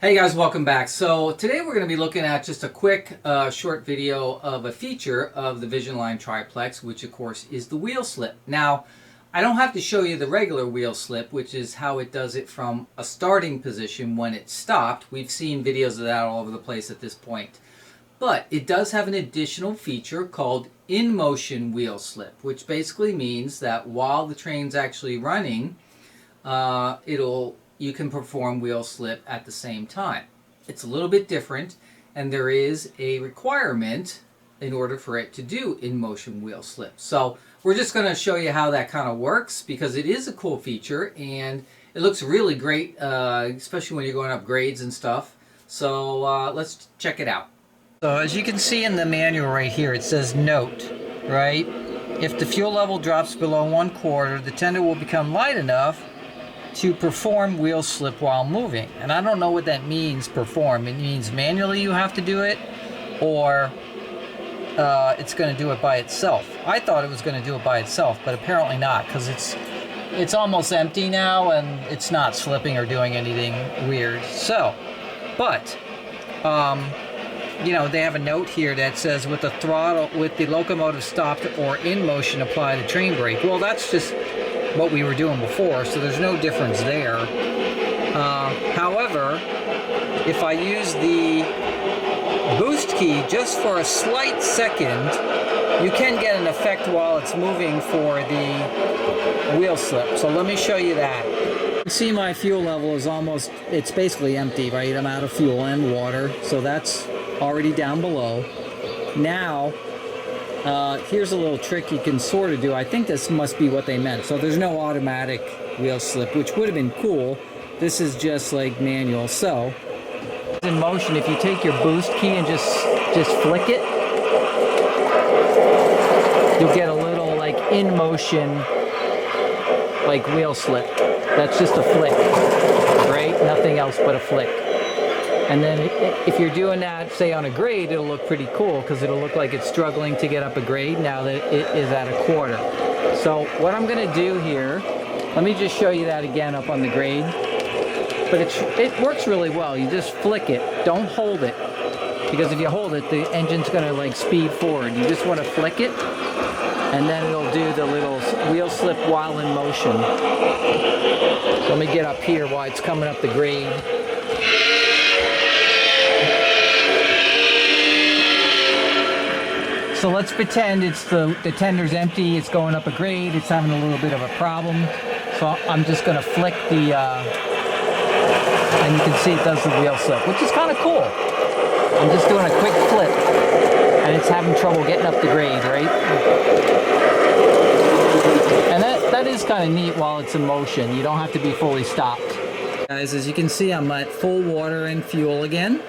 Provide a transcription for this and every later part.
Hey guys, welcome back. So today we're going to be looking at just a quick short video of a feature of the Vision Line Triplex, which of course is the wheel slip. Now, I don't have to show you the regular wheel slip, which is how it does it from a starting position when it's stopped. We've seen videos of that all over the place at this point. But it does have an additional feature called in-motion wheel slip, which basically means that while the train's actually running, you can perform wheel slip at the same time. It's a little bit different, and there is a requirement in order for it to do in-motion wheel slip. So we're just going to show you how that kind of works, because it is a cool feature and it looks really great, especially when you're going up grades and stuff. So let's check it out. So as you can see in the manual right here, it says note, right? If the fuel level drops below 1/4, the tender will become light enough to perform wheel slip while moving. And I don't know what that means, perform. It means manually you have to do it, or it's going to do it by itself. I thought it was going to do it by itself, but apparently not, because it's almost empty now and it's not slipping or doing anything weird. So, but you know, they have a note here that says with the locomotive stopped or in motion, apply the train brake. Well, that's just what we were doing before, so there's no difference there. However, if I use the boost key just for a slight second, you can get an effect while it's moving for the wheel slip. So let me show you that. You see my fuel level is it's basically empty, right? I'm out of fuel and water, so that's already down below. Now, here's a little trick you can sort of do. I think this must be what they meant. So there's no automatic wheel slip, which would have been cool. This is just like manual. So in motion, if you take your boost key and just flick it, you'll get a little like in motion like wheel slip. That's just a flick, right? Nothing else but a flick. And then if you're doing that, say on a grade, it'll look pretty cool, because it'll look like it's struggling to get up a grade now that it is at 1/4. So what I'm going to do here, let me just show you that again up on the grade. But it works really well. You just flick it. Don't hold it, because if you hold it, the engine's going to like speed forward. You just want to flick it, and then it'll do the little wheel slip while in motion. So let me get up here while it's coming up the grade. So let's pretend the tender's empty, it's going up a grade, it's having a little bit of a problem. So I'm just going to flick and you can see it does the wheel slip, which is kind of cool. I'm just doing a quick flip, and it's having trouble getting up the grade, right? And that is kind of neat while it's in motion. You don't have to be fully stopped. Guys, as you can see, I'm at full water and fuel again.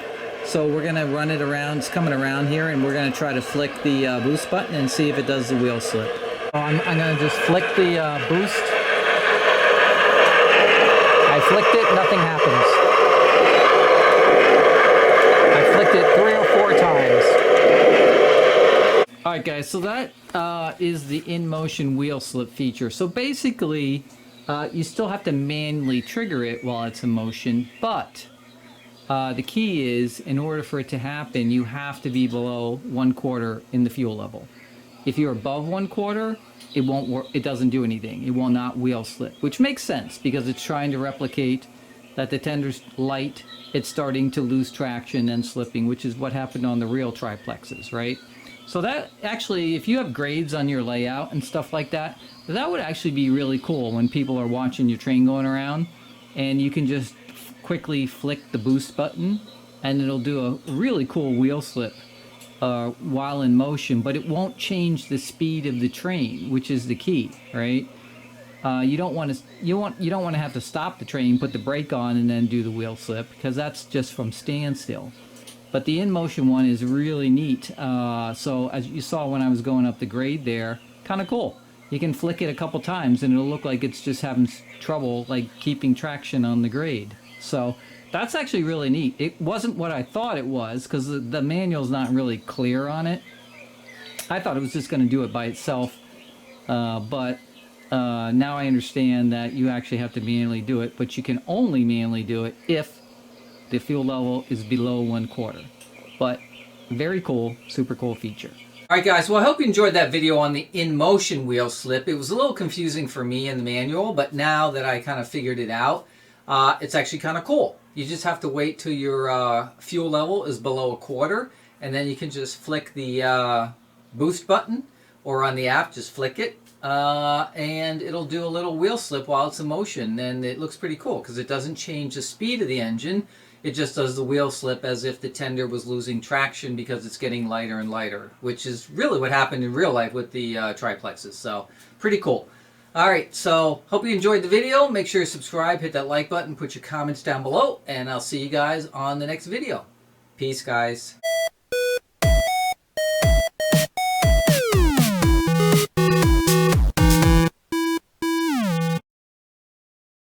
So we're going to run it around, it's coming around here, and we're going to try to flick the boost button and see if it does the wheel slip. So I'm going to just flick the boost. I flicked it, nothing happens. I flicked it 3 or 4 times. Alright guys, so that is the in-motion wheel slip feature. So basically, you still have to manually trigger it while it's in motion, but the key is, in order for it to happen, you have to be below 1/4 in the fuel level. If you're above 1/4, it won't work. It doesn't do anything. It will not wheel slip, which makes sense because it's trying to replicate that the tender's light. It's starting to lose traction and slipping, which is what happened on the real triplexes, right? So that actually, if you have grades on your layout and stuff like that, that would actually be really cool when people are watching your train going around, and you can just quickly flick the boost button and it'll do a really cool wheel slip while in motion, but it won't change the speed of the train, which is the key, right? You don't want to have to stop the train, put the brake on, and then do the wheel slip, because that's just from standstill. But the in motion one is really neat. So as you saw when I was going up the grade there, kind of cool. You can flick it a couple times and it'll look like it's just having trouble like keeping traction on the grade. So that's actually really neat. It wasn't what I thought it was, because the manual's not really clear on it. I thought it was just going to do it by itself, but now I understand that you actually have to manually do it, but you can only manually do it if the fuel level is below 1/4. But very cool, super cool feature. All right, guys, well, I hope you enjoyed that video on the in-motion wheel slip. It was a little confusing for me in the manual, but now that I kind of figured it out, it's actually kind of cool. You just have to wait till your fuel level is below 1/4, and then you can just flick the boost button, or on the app, just flick it, and it'll do a little wheel slip while it's in motion, and it looks pretty cool because it doesn't change the speed of the engine. It just does the wheel slip as if the tender was losing traction because it's getting lighter and lighter, which is really what happened in real life with the triplexes. So pretty cool. All right, so hope you enjoyed the video. Make sure you subscribe, hit that like button, put your comments down below, and I'll see you guys on the next video. Peace, guys.